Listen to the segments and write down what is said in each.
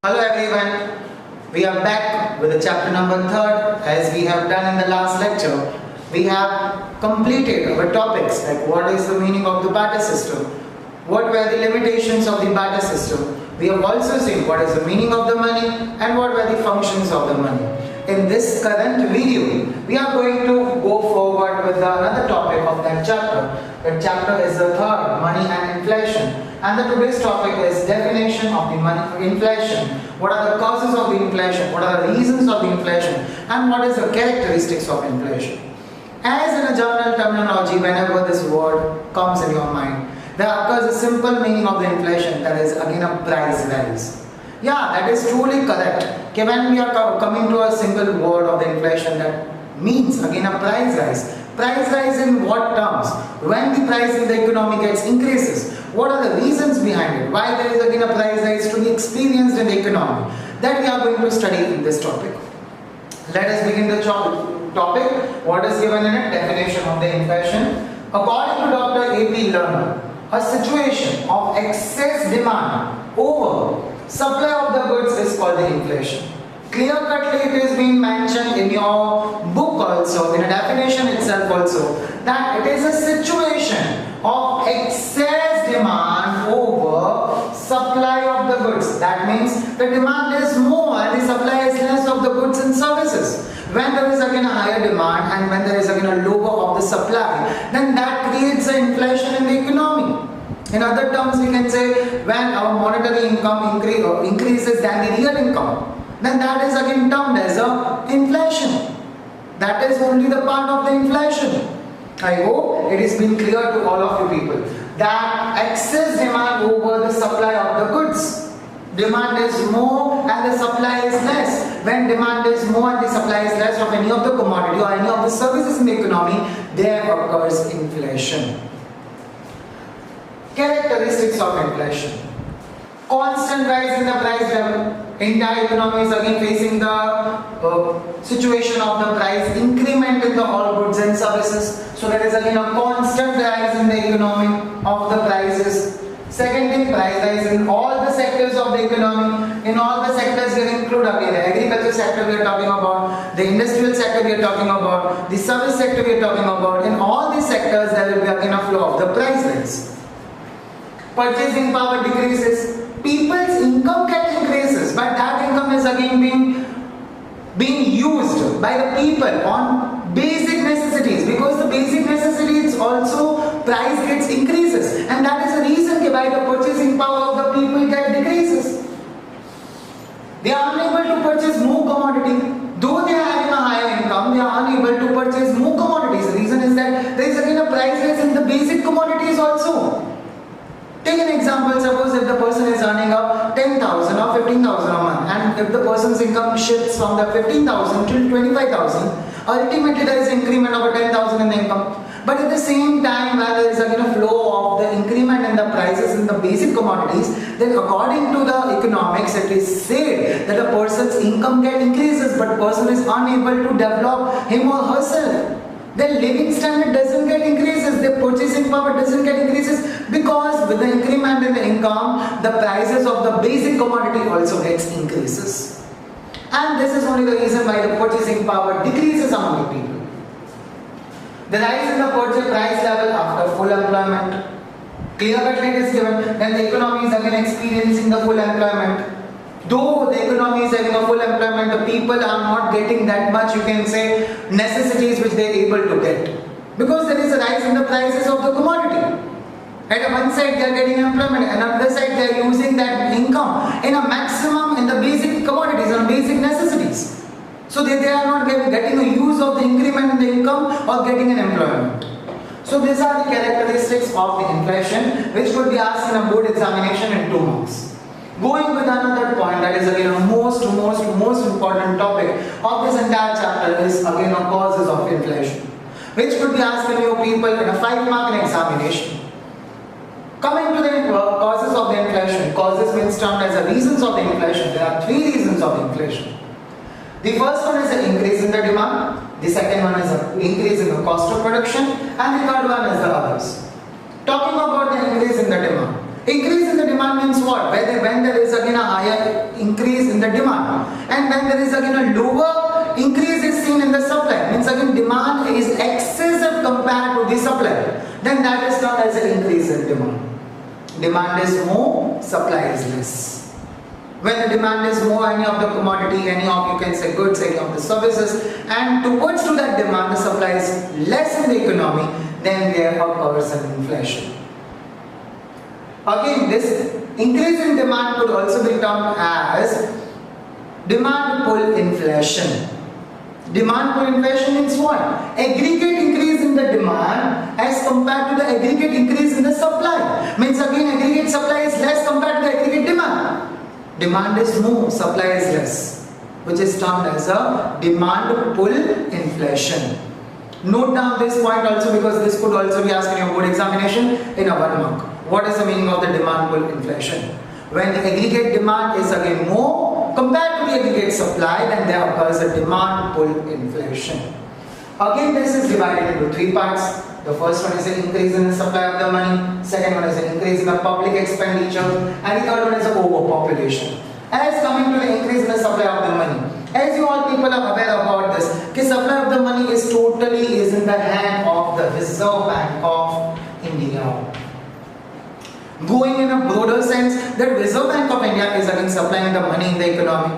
Hello everyone, we are back with the chapter number 3rd. As we have done in the last lecture, we have completed our topics like what is the meaning of the barter system, what were the limitations of the barter system. We have also seen what is the meaning of the money and what were the functions of the money. In this current video, we are going to go forward with another topic of that chapter. That chapter is the 3rd, money and inflation. And the today's topic is definition of the money inflation. What are the causes of the inflation? What are the reasons of the inflation? And what is the characteristics of inflation? As in a general terminology, whenever this word comes in your mind, there occurs a simple meaning of the inflation, that is again a price rise. Yeah, that is truly correct. Okay, when we are coming to a single word of the inflation, that means again a price rise. Price rise in what terms? When the price in the economy gets increases. What are the reasons behind it? Why there is again a price rise to be experienced in the economy? That we are going to study in this topic. Let us begin the topic. What is given in it? Definition of the inflation. According to Dr. A.P. Lerner, a situation of excess demand over supply of the goods is called the inflation. Clear-cutly it is being mentioned in your book also, in a definition itself also, that it is a situation of excess demand over supply of the goods. That means the demand is more and the supply is less of the goods and services. When there is again a higher demand and when there is again a lower of the supply, then that creates an inflation in the economy. In other terms, we can say when our monetary income increases than the real income, then that is again termed as a inflation. That is only the part of the inflation. I hope it is been clear to all of you people that excess demand over the supply of the goods. Demand is more and the supply is less. When demand is more and the supply is less of any of the commodity or any of the services in the economy, there occurs inflation. Characteristics of inflation. Constant rise in the price level. Entire economy is again facing the situation of the price increment in the all goods and services. So there is again a constant rise in the economy of the prices. Second thing, price rise in all the sectors of the economy. In all the sectors we include again the agriculture sector we are talking about, the industrial sector we are talking about, the service sector we are talking about. In all these sectors there will be again a flow of the price rise. Purchasing power decreases. People's income can increases, but that income is again being used by the people on basic necessities, because the basic necessities also price gets increases, and that is the reason why the purchasing power of the people get decreases. They are unable to purchase more commodity. Though they are having a higher income, they are unable to purchase more commodities. The reason is that there is again a price rise in the basic commodities also. Take an example, suppose if the person is earning up 10,000 or 15,000 a month, and if the person's income shifts from the 15,000 to 25,000, ultimately there is an increment of 10,000 in the income. But at the same time, while there is again a flow of the increment in the prices in the basic commodities, then according to the economics, it is said that a person's income get increases, but person is unable to develop him or herself. Their living standard doesn't get increases, their purchasing power doesn't get increases, because with the increment in the income, the prices of the basic commodity also gets increases. And this is only the reason why the purchasing power decreases among the people. The rise in the purchase price level after full employment. Clear-cutly it is given, when the economy is again experiencing the full employment. Though the economy is having a full employment, the people are not getting that much, you can say, necessities which they are able to get. Because there is a rise in the prices of the commodity. At one side they are getting employment, and on the other side they are using that income in a maximum in the basic commodities and basic necessities. So they are not getting a use of the increment in the income or getting an employment. So these are the characteristics of the inflation which could be asked in a board examination in 2 marks. Going with another point, that is again a most important topic of this entire chapter is again the causes of inflation, which could be asked in your people in a 5-mark examination. Coming to the causes of the inflation, causes means termed as the reasons of the inflation. There are 3 reasons of inflation. The first one is an increase in the demand, the second one is an increase in the cost of production, and the third one is the others. Talking about the increase in the demand. Increase in the demand means what? When there is again a higher increase there is again a lower increase is seen in the supply, means again demand is excessive compared to the supply, then that is known as an increase in demand. Demand is more, supply is less. When the demand is more, any of the commodity, any of you can say goods, any of the services, and towards to that demand the supply is less in the economy, then there occurs an inflation. Again, this increase in demand could also be termed as demand pull inflation. Demand pull inflation means what? Aggregate increase in the demand as compared to the aggregate increase in the supply. Means again aggregate supply is less compared to the aggregate demand. Demand is more, supply is less, which is termed as a demand pull inflation. Note down this point also, because this could also be asked in your board examination in a 1 mark. What is the meaning of the demand pull inflation? When the aggregate demand is again more compared to the aggregate supply, then there occurs a demand pull inflation. Again, this is divided into 3 parts. The first one is an increase in the supply of the money, second one is an increase in the public expenditure, and the third one is the overpopulation. As coming to the increase in the supply of the money, as you all people are aware about this, the supply of the money is totally in the hand of the Reserve Bank of India. Going in a broader sense, the Reserve Bank of India is again supplying the money in the economy.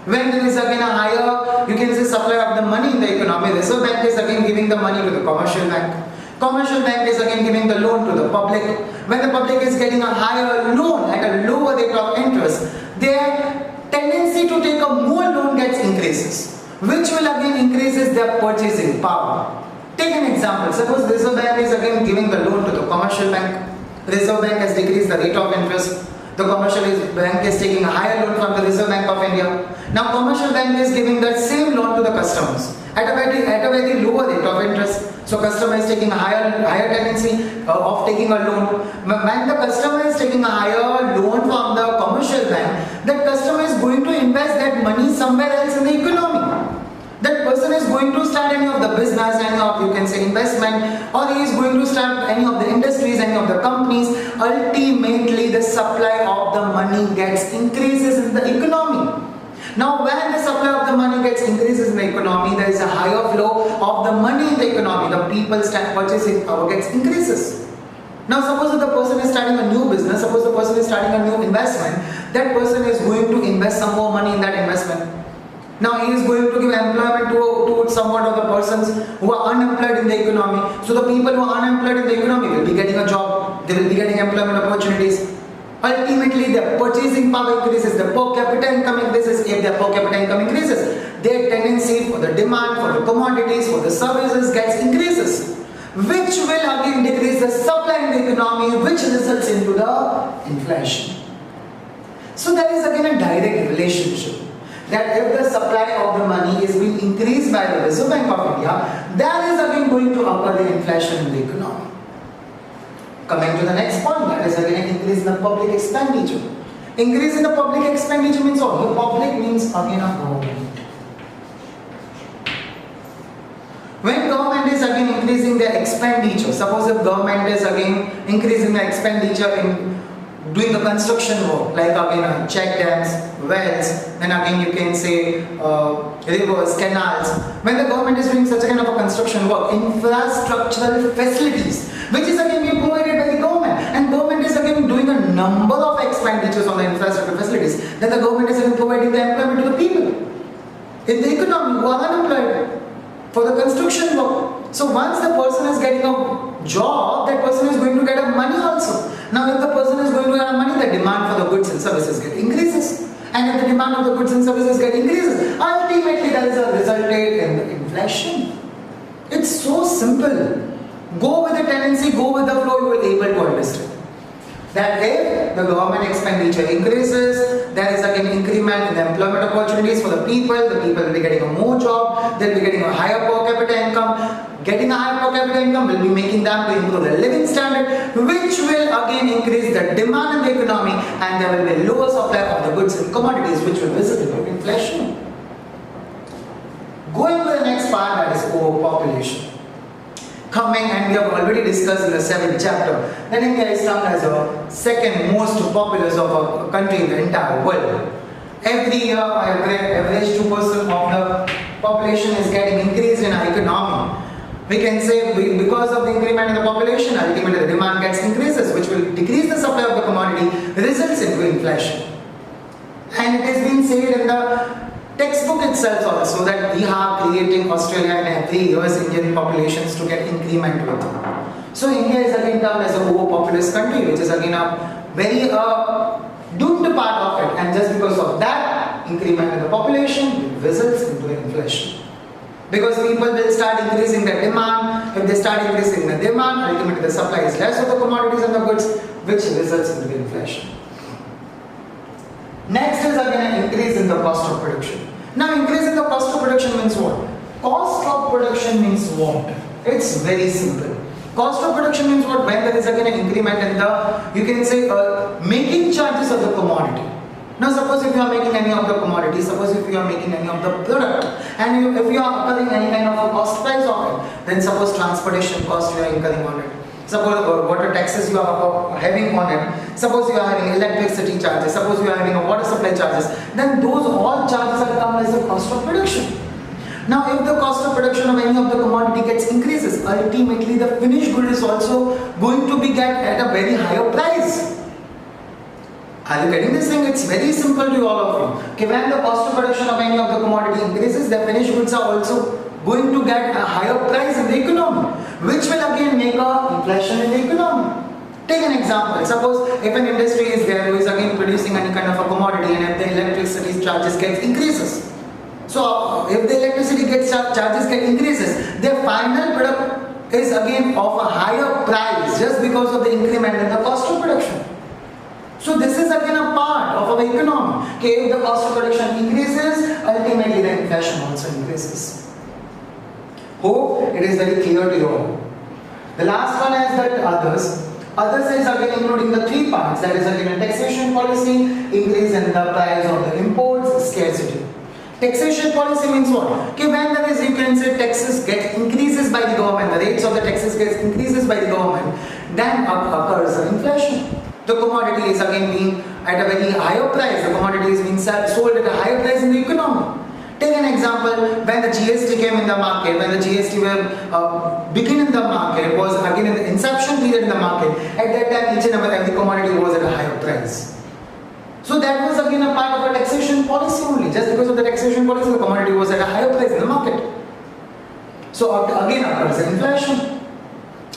When there is again a higher, you can say, supply of the money in the economy, Reserve Bank is again giving the money to the commercial bank. Commercial bank is again giving the loan to the public. When the public is getting a higher loan at a lower rate of interest, their tendency to take a more loan gets increases, which will again increases their purchasing power. Take an example. Suppose Reserve Bank is again giving the loan to the commercial bank. Reserve Bank has decreased the rate of interest. The commercial bank is taking a higher loan from the Reserve Bank of India. Now commercial bank is giving that same loan to the customers at a very lower rate of interest. So customer is taking a higher tendency of taking a loan. When the customer is taking a higher loan from the commercial bank, that customer is going to invest that money somewhere else in the economy. That person is going to start any of the business, any of, you can say, investment, or he is going to start any of the industries, any of the companies. Ultimately, the supply of the money gets increases in the economy. Now, when the supply of the money gets increases in the economy, there is a higher flow of the money in the economy. The people's purchasing power gets increases. Now, suppose if the person is starting a new business, suppose the person is starting a new investment, that person is going to invest some more money in that investment. Now he is going to give employment to somewhat of the persons who are unemployed in the economy. So the people who are unemployed in the economy will be getting a job, they will be getting employment opportunities. Ultimately, their purchasing power increases, the per capita income increases. If their per capita income increases, their tendency for the demand for the commodities, for the services gets increases, which will again decrease the supply in the economy, which results into the inflation. So there is again a direct relationship, that if the supply of the money is being increased by the Reserve Bank of India, there is again going to occur the inflation in the economy. Coming to the next point, that is again an increase in the public expenditure. Increase in the public expenditure means what? The public means again a government. When government is again increasing their expenditure, suppose if government is again increasing the expenditure in doing the construction work, like again check dams, wells, then again you can say rivers, canals. When the government is doing such a kind of a construction work, infrastructural facilities, which is again being provided by the government, and government is again doing a number of expenditures on the infrastructural facilities, then the government is again providing the employment to the people in the economy who are unemployed for the construction work. So once the person is getting a job, that person is going to get a money also. Now if the person is going to get a money, the demand for the goods and services get increases. And if the demand of the goods and services get increases, ultimately there is a resultate in the inflation. It's so simple. Go with the tendency, go with the flow, you will be able to understand. That if the government expenditure increases, there is again increment in the employment opportunities for the people will be getting a more job, they'll be getting a higher per capita income. Getting a higher per capita income will be making them to improve their living standard, which will again increase the demand in the economy, and there will be lower supply of the goods and commodities, which will result in inflation. Going to the next part, that is overpopulation. Coming, and we have already discussed in the 7th chapter, that India is termed as the second most populous of a country in the entire world. Every year, average 2% of the population is getting increased in our economy. We can say because of the increment in the population, ultimately the demand gets increases, which will decrease the supply of the commodity, results into inflation. And it has been said in the textbook itself also that we are creating Australia and every year's Indian populations to get increment with. So India is again termed as a overpopulous country, which is again a very doomed part of it, and just because of that increment in the population results into inflation. Because people will start increasing their demand. If they start increasing the demand, ultimately the supply is less of the commodities and the goods, which results into inflation. Next is again an increase in the cost of production. Now increase in the cost of production means what? Cost of production means what? It's very simple. Cost of production means what? When there is again an increment in the, you can say, making charges of the commodity. Now suppose if you are making any of the commodity, suppose if you are making any of the product, and if you are incurring any kind of a cost price of it, then suppose transportation cost you are incurring on it. Suppose water taxes you are having on it. Suppose you are having electricity charges. Suppose you are having a water supply charges. Then those all charges are come as the cost of production. Now if the cost of production of any of the commodity gets increases, ultimately the finished good is also going to be get at a very higher price. Are you getting this thing? It's very simple to all of you. Okay, when the cost of production of any of the commodity increases, the finished goods are also going to get a higher price in the economy, which will again make a inflation in the economy. Take an example. Suppose if an industry is there who is again producing any kind of a commodity, and if the electricity charges get increases. So if the electricity charges get increases, their final product is again of a higher price just because of the increment in the cost of production. So this is again a part of our economy. Okay, if the cost of production increases, ultimately the inflation also increases. Hope it is very clear to you all. The last one is that others. Others is again including the three parts, that is again a taxation policy, increase in the price of the imports, scarcity. Taxation policy means what? Okay, when there is, you can say, taxes get increases by the government, the rates of the taxes get increases by the government, then occurs the inflation. The commodity is again being at a very higher price. The commodity is being sold at a higher price in the economy. Take an example, when the GST came in the market, when the GST began in the market, was again in the inception period in the market. At that time, each and every commodity was at a higher price. So that was again a part of a taxation policy only. Just because of the taxation policy, the commodity was at a higher price in the market. So again occurs inflation.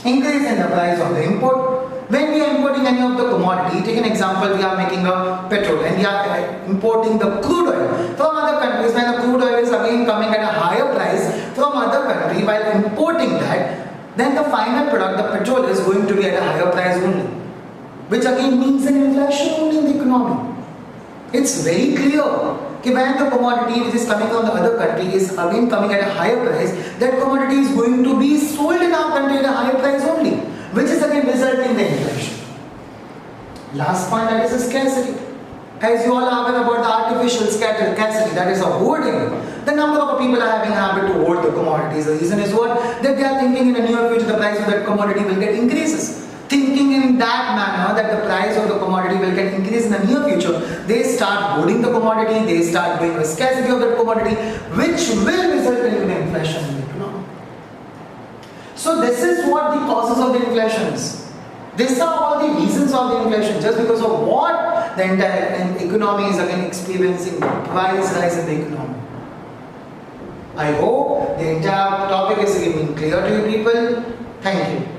Increase in the price of the import. When we are importing any of the commodity, take an example, we are making a petrol and we are importing the crude oil from other countries. When the crude oil is again coming at a higher price from other country, while importing that, then the final product, the petrol, is going to be at a higher price only, which again means an inflation only in the economy. It's very clear. Okay, when the commodity which is coming from the other country is again coming at a higher price, that commodity is going to be sold in our country at a higher price only, which is again resulting in the inflation. Last point, that is a scarcity. As you all are aware about the artificial scarcity, that is a hoarding. The number of people are having a habit to hoard the commodities. The reason is what? That they are thinking in the near future the price of that commodity will get increases. Thinking in that manner that the price of the commodity will get increased in the near future, they start hoarding the commodity, they start doing a scarcity of that commodity, which will result in inflation in the economy. So this is what the causes of the inflation is. These are all the reasons of the inflation, just because of what the entire economy is again experiencing price rise in the economy. I hope the entire topic is again clear to you people. Thank you.